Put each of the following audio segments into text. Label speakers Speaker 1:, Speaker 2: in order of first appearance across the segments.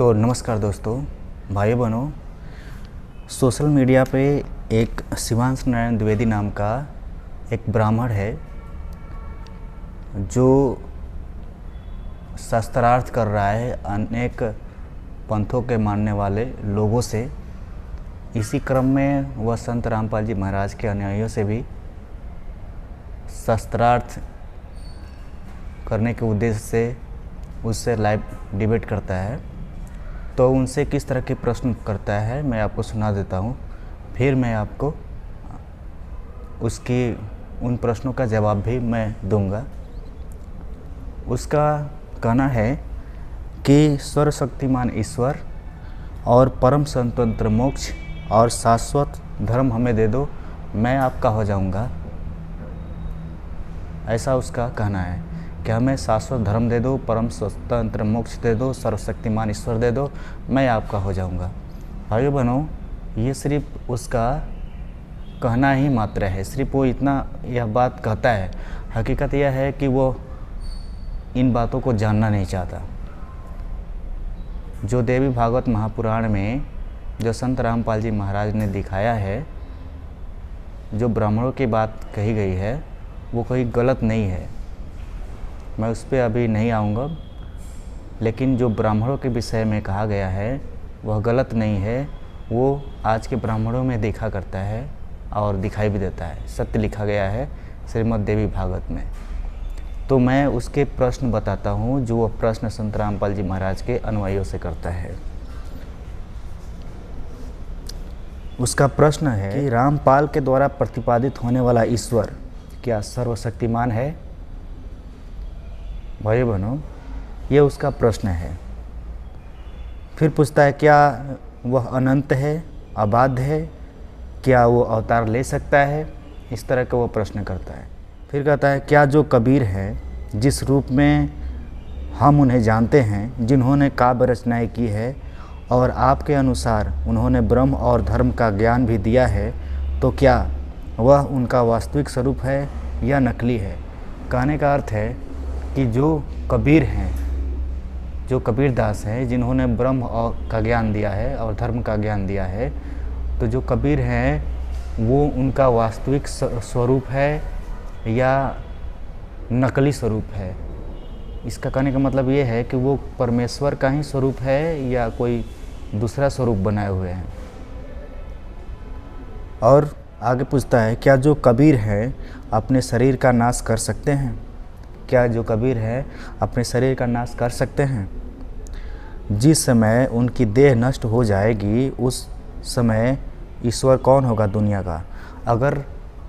Speaker 1: तो नमस्कार दोस्तों, भाई बहनों। सोशल मीडिया पे एक शिवांश नारायण द्विवेदी नाम का एक ब्राह्मण है जो शास्त्रार्थ कर रहा है अनेक पंथों के मानने वाले लोगों से। इसी क्रम में वह संत रामपाल जी महाराज के अनुयायियों से भी शास्त्रार्थ करने के उद्देश्य से उससे लाइव डिबेट करता है। तो उनसे किस तरह के प्रश्न करता है मैं आपको सुना देता हूँ, फिर मैं आपको उसकी उन प्रश्नों का जवाब भी मैं दूंगा। उसका कहना है कि सर्वशक्तिमान ईश्वर और परम स्वतंत्र मोक्ष और शाश्वत धर्म हमें दे दो, मैं आपका हो जाऊंगा। ऐसा उसका कहना है कि हमें शाश्वत धर्म दे दो, परम स्वतंत्र मोक्ष दे दो, सर्वशक्तिमान ईश्वर दे दो, मैं आपका हो जाऊंगा। भाइयों बहनों, ये सिर्फ उसका कहना ही मात्र है। सिर्फ वो इतना यह बात कहता है। हकीकत यह है कि वो इन बातों को जानना नहीं चाहता। जो देवी भागवत महापुराण में जो संत रामपाल जी महाराज ने दिखाया है, जो ब्राह्मणों की बात कही गई है, वो कोई गलत नहीं है। मैं उस पर अभी नहीं आऊँगा, लेकिन जो ब्राह्मणों के विषय में कहा गया है वह गलत नहीं है। वो आज के ब्राह्मणों में देखा करता है और दिखाई भी देता है। सत्य लिखा गया है श्रीमद् देवी भागवत में। तो मैं उसके प्रश्न बताता हूँ जो वह प्रश्न संत रामपाल जी महाराज के अनुयायियों से करता है। उसका प्रश्न है कि रामपाल के द्वारा प्रतिपादित होने वाला ईश्वर क्या सर्वशक्तिमान है? भाई बहनों, ये उसका प्रश्न है। फिर पूछता है क्या वह अनंत है, अबाध्य है, क्या वो अवतार ले सकता है? इस तरह का वो प्रश्न करता है। फिर कहता है क्या जो कबीर हैं, जिस रूप में हम उन्हें जानते हैं, जिन्होंने काव्य रचनाएं की है और आपके अनुसार उन्होंने ब्रह्म और धर्म का ज्ञान भी दिया है, तो क्या वह उनका वास्तविक स्वरूप है या नकली है? कहने का अर्थ है कि जो कबीर हैं, जो कबीरदास हैं, जिन्होंने ब्रह्म और का ज्ञान दिया है और धर्म का ज्ञान दिया है, तो जो कबीर हैं वो उनका वास्तविक स्वरूप है या नकली स्वरूप है। इसका कहने का मतलब ये है कि वो परमेश्वर का ही स्वरूप है या कोई दूसरा स्वरूप बनाए हुए हैं। और आगे पूछता है क्या जो कबीर हैं अपने शरीर का नाश कर सकते हैं? क्या जो कबीर है अपने शरीर का नाश कर सकते हैं? जिस समय उनकी देह नष्ट हो जाएगी उस समय ईश्वर कौन होगा दुनिया का? अगर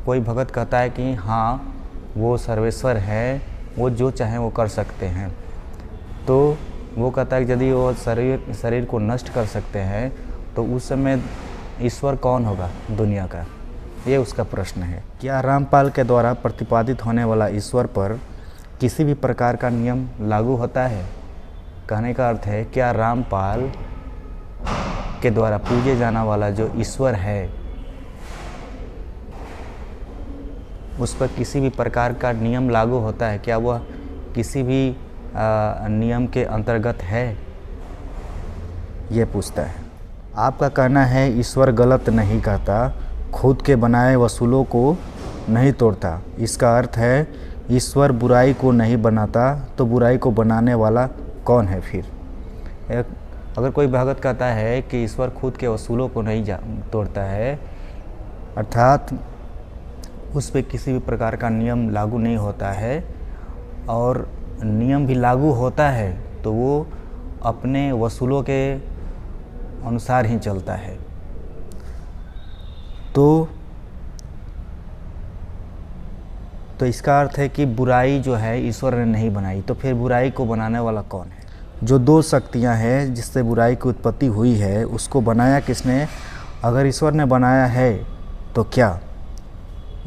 Speaker 1: कोई भगत कहता है कि हाँ वो सर्वेश्वर है, वो जो चाहें वो कर सकते हैं, तो वो कहता है कि यदि वो शरीर को नष्ट कर सकते हैं तो उस समय ईश्वर कौन होगा दुनिया का? ये उसका प्रश्न है। क्या रामपाल के द्वारा प्रतिपादित होने वाला ईश्वर पर किसी भी प्रकार का नियम लागू होता है? कहने का अर्थ है क्या रामपाल के द्वारा पूजे जाने वाला जो ईश्वर है उस पर किसी भी प्रकार का नियम लागू होता है? क्या वह किसी भी नियम के अंतर्गत है? ये पूछता है। आपका कहना है ईश्वर गलत नहीं कहता, खुद के बनाए वसूलों को नहीं तोड़ता। इसका अर्थ है ईश्वर बुराई को नहीं बनाता, तो बुराई को बनाने वाला कौन है फिर? अगर कोई भगत कहता है कि ईश्वर खुद के वसूलों को नहीं तोड़ता है, अर्थात उस पर किसी भी प्रकार का नियम लागू नहीं होता है, और नियम भी लागू होता है तो वो अपने वसूलों के अनुसार ही चलता है, तो इसका अर्थ है कि बुराई जो है ईश्वर ने नहीं बनाई, तो फिर बुराई को बनाने वाला कौन है? जो दो शक्तियां हैं जिससे बुराई की उत्पत्ति हुई है, उसको बनाया किसने? अगर ईश्वर ने बनाया है तो क्या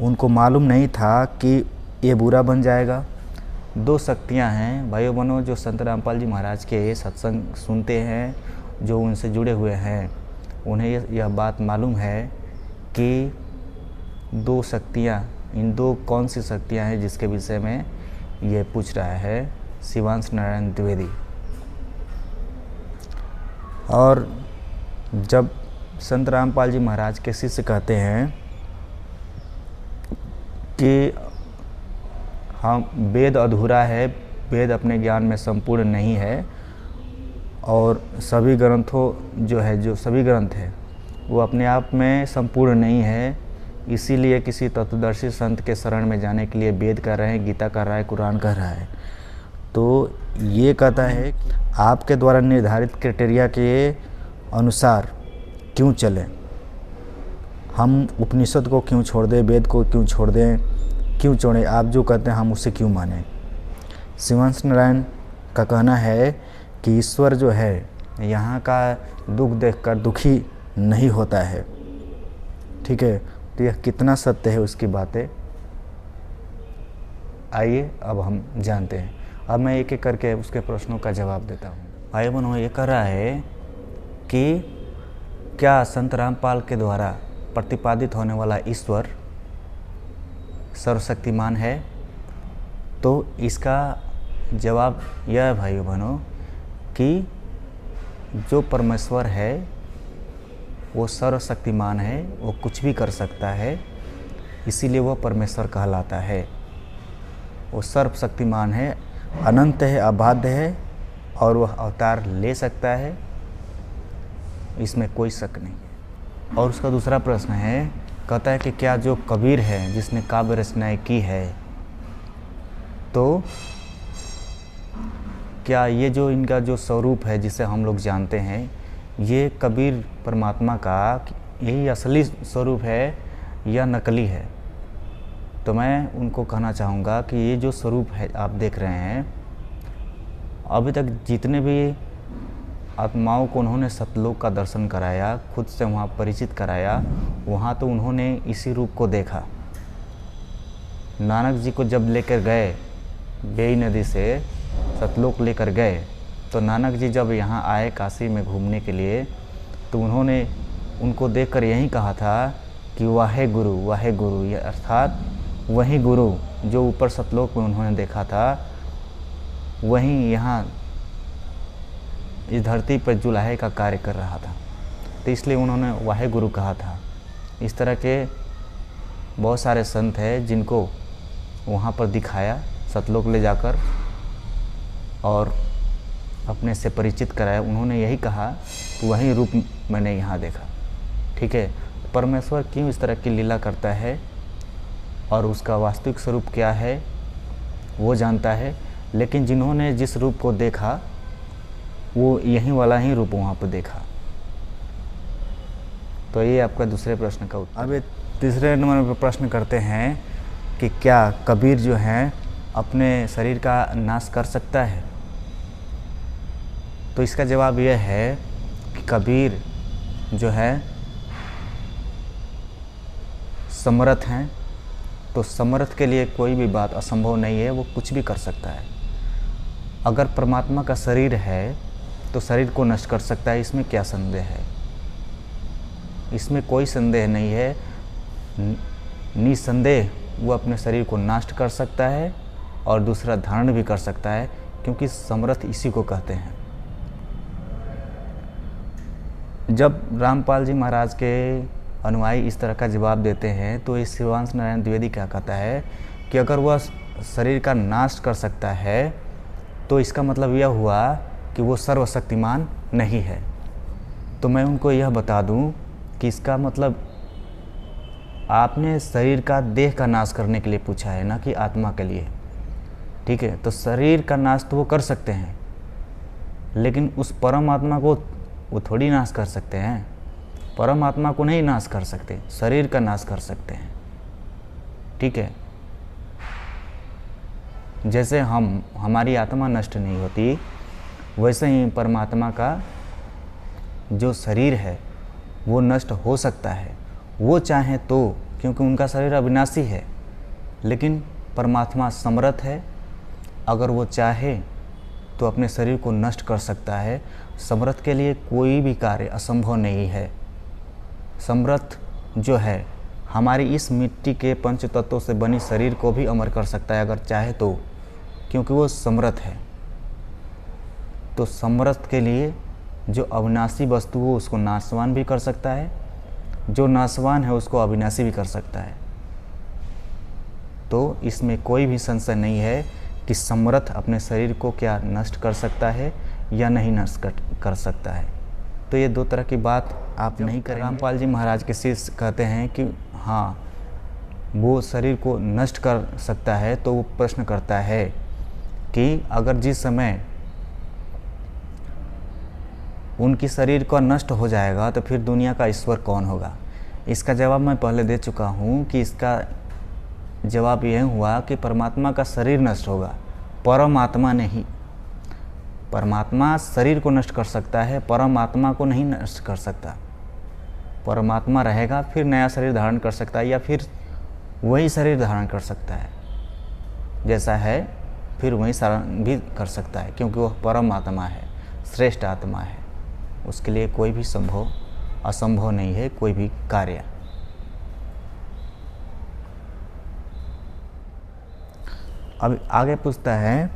Speaker 1: उनको मालूम नहीं था कि ये बुरा बन जाएगा? दो शक्तियां हैं भाइयों बहनों, जो संत रामपाल जी महाराज के सत्संग सुनते हैं, जो उनसे जुड़े हुए हैं, उन्हें यह बात मालूम है कि दो शक्तियां, इन दो कौन सी शक्तियां हैं जिसके विषय में ये पूछ रहा है शिवांश नारायण द्विवेदी। और जब संत रामपाल जी महाराज के शिष्य कहते हैं कि हम वेद अधूरा है, वेद अपने ज्ञान में संपूर्ण नहीं है, और सभी ग्रंथों जो सभी ग्रंथ है वो अपने आप में संपूर्ण नहीं है, इसीलिए किसी तत्वदर्शी संत के शरण में जाने के लिए वेद कह रहे हैं, गीता कह रहा है, कुरान कह रहा है। तो ये कहता है कि आपके द्वारा निर्धारित क्राइटेरिया के अनुसार क्यों चलें, हम उपनिषद को क्यों छोड़ दें, वेद को क्यों छोड़ दें, क्यों छोड़ें, आप जो कहते हैं हम उसे क्यों मानें। शिवांश नारायण का कहना है कि ईश्वर जो है यहाँ का दुख देखकर दुखी नहीं होता है। ठीक है, तो यह कितना सत्य है उसकी बातें आइए अब हम जानते हैं। अब मैं एक एक करके उसके प्रश्नों का जवाब देता हूँ। भाई बहनों, ये कह रहा है कि क्या संत रामपाल के द्वारा प्रतिपादित होने वाला ईश्वर सर्वशक्तिमान है? तो इसका जवाब यह है भाइयों बहनों कि जो परमेश्वर है वो सर्वशक्तिमान है, वो कुछ भी कर सकता है, इसीलिए वह परमेश्वर कहलाता है। वो सर्वशक्तिमान है, अनंत है, अबाध्य है, और वह अवतार ले सकता है, इसमें कोई शक नहीं है। और उसका दूसरा प्रश्न है, कहता है कि क्या जो कबीर है जिसने काव्य रचनाएं की है, तो क्या ये जो इनका जो स्वरूप है जिसे हम लोग जानते हैं, ये कबीर परमात्मा का यही असली स्वरूप है या नकली है? तो मैं उनको कहना चाहूँगा कि ये जो स्वरूप है आप देख रहे हैं, अभी तक जितने भी आत्माओं को उन्होंने सतलोक का दर्शन कराया, खुद से वहाँ परिचित कराया, वहाँ तो उन्होंने इसी रूप को देखा। नानक जी को जब लेकर गए बेई नदी से सतलोक लेकर गए, तो नानक जी जब यहाँ आए काशी में घूमने के लिए, तो उन्होंने उनको देखकर यही कहा था कि वाहे गुरु, ये अर्थात वही गुरु जो ऊपर सतलोक में उन्होंने देखा था, वहीं यहाँ इस धरती पर जुलाहे का कार्य कर रहा था, तो इसलिए उन्होंने वाहे गुरु कहा था। इस तरह के बहुत सारे संत हैं जिनको वहाँ पर दिखाया सतलोक ले जाकर और अपने से परिचित कराया, उन्होंने यही कहा कि वही रूप मैंने यहाँ देखा। ठीक है, परमेश्वर क्यों इस तरह की लीला करता है और उसका वास्तविक स्वरूप क्या है वो जानता है, लेकिन जिन्होंने जिस रूप को देखा वो यही वाला ही रूप वहाँ पर देखा। तो ये आपका दूसरे प्रश्न का उत्तर। अब तीसरे नंबर पर प्रश्न करते हैं कि क्या कबीर जो है अपने शरीर का नाश कर सकता है? तो इसका जवाब यह है कि कबीर जो है समर्थ हैं, तो समर्थ के लिए कोई भी बात असंभव नहीं है, वो कुछ भी कर सकता है। अगर परमात्मा का शरीर है तो शरीर को नष्ट कर सकता है, इसमें क्या संदेह है? इसमें कोई संदेह नहीं है, निसंदेह वो अपने शरीर को नष्ट कर सकता है और दूसरा धारण भी कर सकता है, क्योंकि समर्थ इसी को कहते हैं। जब रामपाल जी महाराज के अनुयायी इस तरह का जवाब देते हैं, तो इस शिवांश नारायण द्विवेदी क्या कहता है कि अगर वह शरीर का नाश कर सकता है तो इसका मतलब यह हुआ कि वो सर्वशक्तिमान नहीं है। तो मैं उनको यह बता दूं कि इसका मतलब आपने शरीर का, देह का नाश करने के लिए पूछा है, ना कि आत्मा के लिए। ठीक है, तो शरीर का नाश तो वो कर सकते हैं, लेकिन उस परमात्मा को वो थोड़ी नाश कर सकते हैं। परमात्मा को नहीं नाश कर सकते, शरीर का नाश कर सकते हैं। ठीक है, जैसे हमारी आत्मा नष्ट नहीं होती, वैसे ही परमात्मा का जो शरीर है वो नष्ट हो सकता है, वो चाहे तो, क्योंकि उनका शरीर अविनाशी है। लेकिन परमात्मा समर्थ है, अगर वो चाहे तो अपने शरीर को नष्ट कर सकता है। समर्थ के लिए कोई भी कार्य असंभव नहीं है। समर्थ जो है हमारी इस मिट्टी के पंच तत्वों से बनी शरीर को भी अमर कर सकता है अगर चाहे तो, क्योंकि वो समर्थ है। तो समर्थ के लिए जो अविनाशी वस्तु हो उसको नाशवान भी कर सकता है, जो नाशवान है उसको अविनाशी भी कर सकता है। तो इसमें कोई भी संशय नहीं है कि समर्थ अपने शरीर को क्या नष्ट कर सकता है या नहीं नष्ट कर सकता है। तो ये दो तरह की बात आप नहीं करें। रामपाल जी महाराज के शिष्य कहते हैं कि हाँ वो शरीर को नष्ट कर सकता है, तो वो प्रश्न करता है कि अगर जिस समय उनकी शरीर का नष्ट हो जाएगा तो फिर दुनिया का ईश्वर कौन होगा। इसका जवाब मैं पहले दे चुका हूँ कि इसका जवाब यह हुआ कि परमात्मा का शरीर नष्ट होगा, परमात्मा नहीं। परमात्मा शरीर को नष्ट कर सकता है, परमात्मा को नहीं नष्ट कर सकता। परमात्मा रहेगा फिर नया शरीर धारण कर सकता है, या फिर वही शरीर धारण कर सकता है जैसा है, फिर वही धारण भी कर सकता है, क्योंकि वह परमात्मा है, श्रेष्ठ आत्मा है। उसके लिए कोई भी असंभव नहीं है कोई भी कार्य। अब आगे पूछता है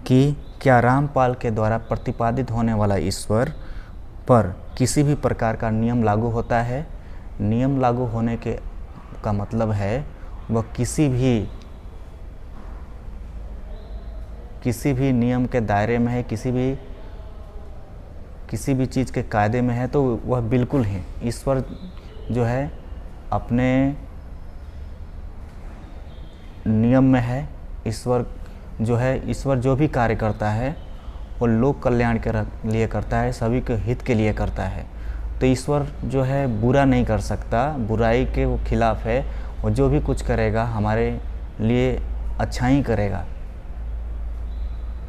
Speaker 1: कि क्या रामपाल के द्वारा प्रतिपादित होने वाला ईश्वर पर किसी भी प्रकार का नियम लागू होता है। नियम लागू होने का मतलब है वह किसी भी नियम के दायरे में है, किसी भी चीज़ के कायदे में है, तो वह बिल्कुल ही ईश्वर जो है अपने नियम में है। ईश्वर जो भी कार्य करता है वो लोक कल्याण के लिए करता है, सभी के हित के लिए करता है। तो ईश्वर जो है बुरा नहीं कर सकता, बुराई के वो खिलाफ है। वो जो भी कुछ करेगा हमारे लिए अच्छा ही करेगा।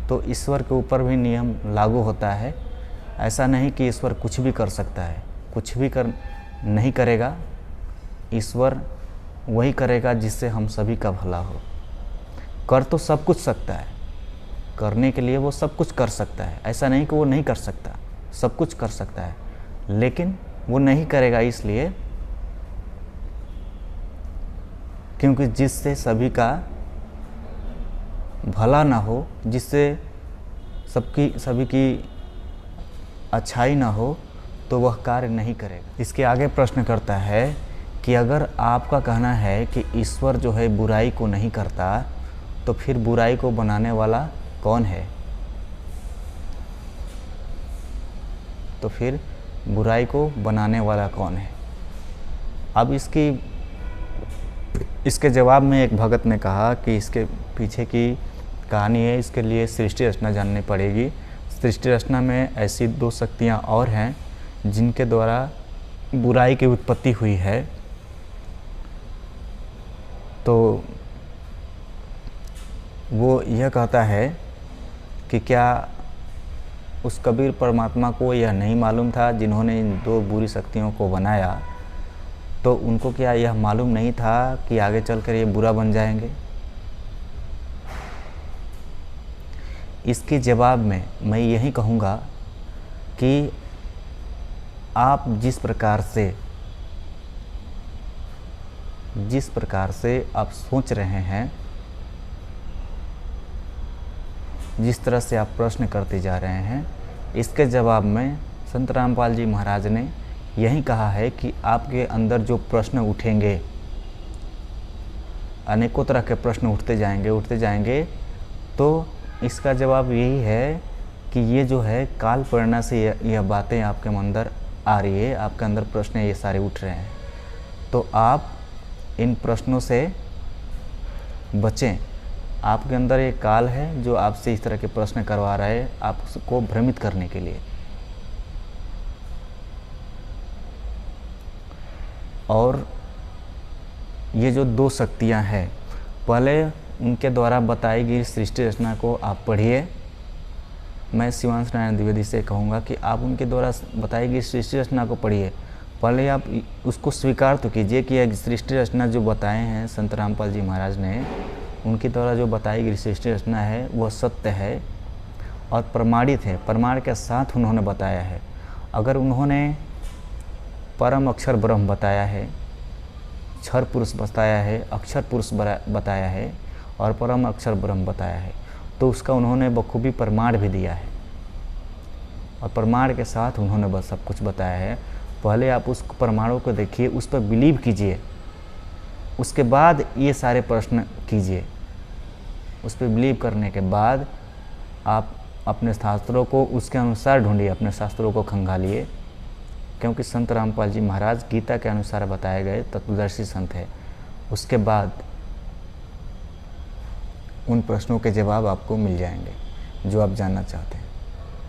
Speaker 1: तो ईश्वर के ऊपर भी नियम लागू होता है। ऐसा नहीं कि ईश्वर कुछ भी कर सकता है, कुछ भी नहीं करेगा। ईश्वर वही करेगा जिससे हम सभी का भला हो। कर तो सब कुछ सकता है, करने के लिए वो सब कुछ कर सकता है। ऐसा नहीं कि वो नहीं कर सकता, सब कुछ कर सकता है, लेकिन वो नहीं करेगा इसलिए क्योंकि जिससे सभी का भला ना हो, जिससे सभी की अच्छाई ना हो, तो वह कार्य नहीं करेगा। इसके आगे प्रश्न करता है कि अगर आपका कहना है कि ईश्वर जो है बुराई को नहीं करता, तो फिर बुराई को बनाने वाला कौन है? तो फिर बुराई को बनाने वाला कौन है? अब इसके जवाब में एक भगत ने कहा कि इसके पीछे की कहानी है, इसके लिए सृष्टि रचना जाननी पड़ेगी। सृष्टि रचना में ऐसी दो शक्तियाँ और हैं जिनके द्वारा बुराई की उत्पत्ति हुई है। तो वो यह कहता है कि क्या उस कबीर परमात्मा को यह नहीं मालूम था जिन्होंने इन दो बुरी शक्तियों को बनाया, तो उनको क्या यह मालूम नहीं था कि आगे चलकर ये बुरा बन जाएंगे? इसके जवाब में मैं यही कहूँगा कि आप जिस प्रकार से आप सोच रहे हैं, जिस तरह से आप प्रश्न करते जा रहे हैं, इसके जवाब में संत रामपाल जी महाराज ने यही कहा है कि आपके अंदर जो प्रश्न उठेंगे, अनेकों तरह के प्रश्न उठते जाएंगे, तो इसका जवाब यही है कि ये जो है काल प्रेरणा से यह बातें आपके अंदर आ रही है, आपके अंदर प्रश्न ये सारे उठ रहे हैं। तो आप इन प्रश्नों से बचें। आपके अंदर एक काल है जो आपसे इस तरह के प्रश्न करवा रहा है, आपको भ्रमित करने के लिए। और ये जो दो शक्तियां हैं, पहले उनके द्वारा बताई गई सृष्टि रचना को आप पढ़िए। मैं शिवांश नारायण द्विवेदी से कहूँगा कि आप उनके द्वारा बताई गई सृष्टि रचना को पढ़िए। पहले आप उसको स्वीकार तो कीजिए कि एक सृष्टि रचना जो बताए हैं संत रामपाल जी महाराज ने, उनके द्वारा जो बताई गई सृष्टि रचना है वह सत्य है और प्रमाणित है, प्रमाण के साथ उन्होंने बताया है। अगर उन्होंने परम अक्षर ब्रह्म बताया है, क्षर पुरुष बताया है, अक्षर पुरुष बताया है और परम अक्षर ब्रह्म बताया है, तो उसका उन्होंने बखूबी प्रमाण भी दिया है। और प्रमाण के साथ उन्होंने बस सब कुछ बताया है। पहले आप उस प्रमाणों को देखिए, उस पर बिलीव कीजिए, उसके बाद ये सारे प्रश्न कीजिए। उस पर बिलीव करने के बाद आप अपने शास्त्रों को उसके अनुसार ढूंढिए, अपने शास्त्रों को खंगालिए, क्योंकि संत रामपाल जी महाराज गीता के अनुसार बताए गए तत्वदर्शी संत है। उसके बाद उन प्रश्नों के जवाब आपको मिल जाएंगे जो आप जानना चाहते हैं।